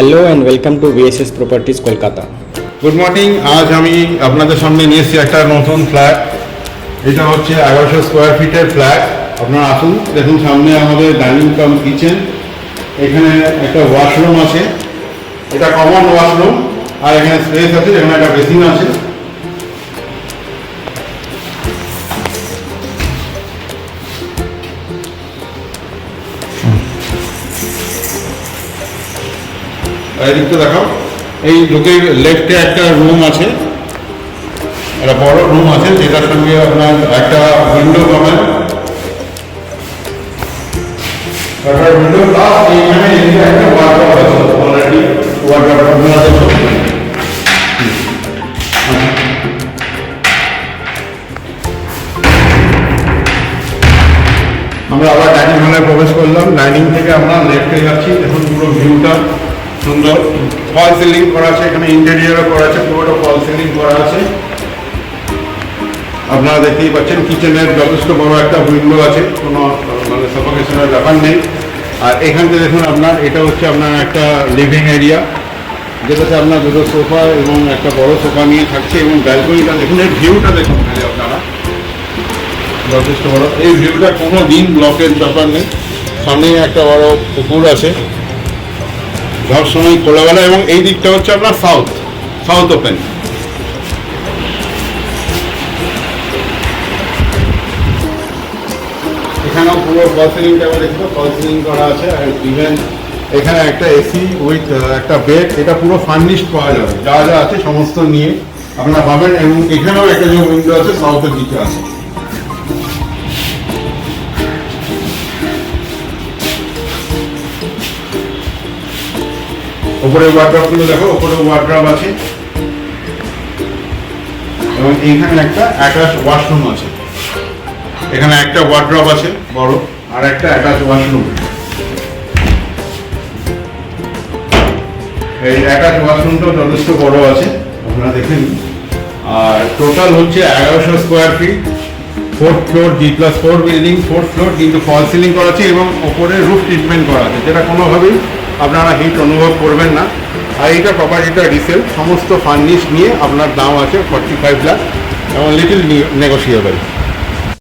Hello and welcome to VSS properties Kolkata. Good morning. আজ আমি আপনাদের সামনে নিয়ে এসেছি একটা নতুন ফ্ল্যাট। এটা হচ্ছে 1100 স্কোয়ার ফিটের ফ্ল্যাট। আপনারা আসুন, দেখুন সামনে আমাদের ডাইনিং কাম কিচেন, এখানে একটা ওয়াশরুম আছে, এটা কমন ওয়াশরুম, আর এখানে স্পেস আছে, এখানে একটা বেসিন আছে। এদিকটা দেখাও, এই লোকের লেফটে একটা রুম আছে, একটা বড় রুম আছে যেটার সঙ্গে আপনার একটা উইন্ডো পাবেন। উইন্ডো প্লাস এইখানে একটা ওয়ার্ডরোব আছে, অলরেডি ওয়ার্ডরোব আপনারা দেখুন। আমরা আবার ডাইনিং হলে প্রবেশ করলাম। ডাইনিং থেকে আমরা লেফটে যাচ্ছি, দেখুন পুরো ভিউটা সুন্দর। ফল সিলিং করা আছে, এখানে ইন্টেরিয়রও করা আছে, পুরোটা ফল সিলিং করা আছে। আপনারা দেখতেই পাচ্ছেন কিচেনের যথেষ্ট বড় একটা উইন্ডো আছে, কোনো মানে সাফোকেশনের ব্যাপার নেই। আর এখান থেকে দেখুন আপনার এটা হচ্ছে আপনার একটা লিভিং এরিয়া, যেটাতে আপনার দুটো সোফা এবং একটা বড় সোফা নিয়ে থাকছে। এবং ব্যালকনিটা দেখুন, এই ভিউটা দেখুন আপনারা, যথেষ্ট বড়। এই ভিউটা কোনো দিন ব্লকের ব্যাপার নেই। সামনে একটা বড় পুকুর আছে, সব সময় খোলাবেলা। এবং এই দিকটা হচ্ছে আপনার সাউথ ওপেন। এখানেও পুরো ফল সিলিংটা দেখবো, ফল সিলিং করা আছে। আর ইভেন এখানে একটা এসি উইথ একটা বেড, এটা পুরো ফার্নিশড পাওয়া যাবে, যা যা আছে সমস্ত নিয়ে আপনারা পাবেন। এবং এখানেও একটা যে উইন্ডো আছে সাউথের দিকে আছে। ওপরে ওয়ার্ড্রপগুলো দেখো, ওপরে ওয়ার্ড্রপ আছে এবং এইখানে একটা অ্যাটাচ ওয়াশরুম আছে। এখানে একটা ওয়ার্ড্রপ আছে বড়, আর একটা অ্যাটাচ ওয়াশরুম। এই অ্যাটাচ ওয়াশরুমটাও যথেষ্ট বড় আছে, আপনারা দেখে নিন। আর টোটাল হচ্ছে 1100 square feet, 4th floor, G+4 building, 4th floor, কিন্তু ফল সিলিং করা আছে এবং ওপরে রুফ ট্রিটমেন্ট করা আছে, যেটা কোনোভাবেই আপনারা হিট অনুভব করবেন না। আর এইটা প্রপার্টিটা রিসেল, সমস্ত ফার্নিশ নিয়ে আপনার দাম আছে 45 লাখ এবং লিটিল নেগোসিয়েবল।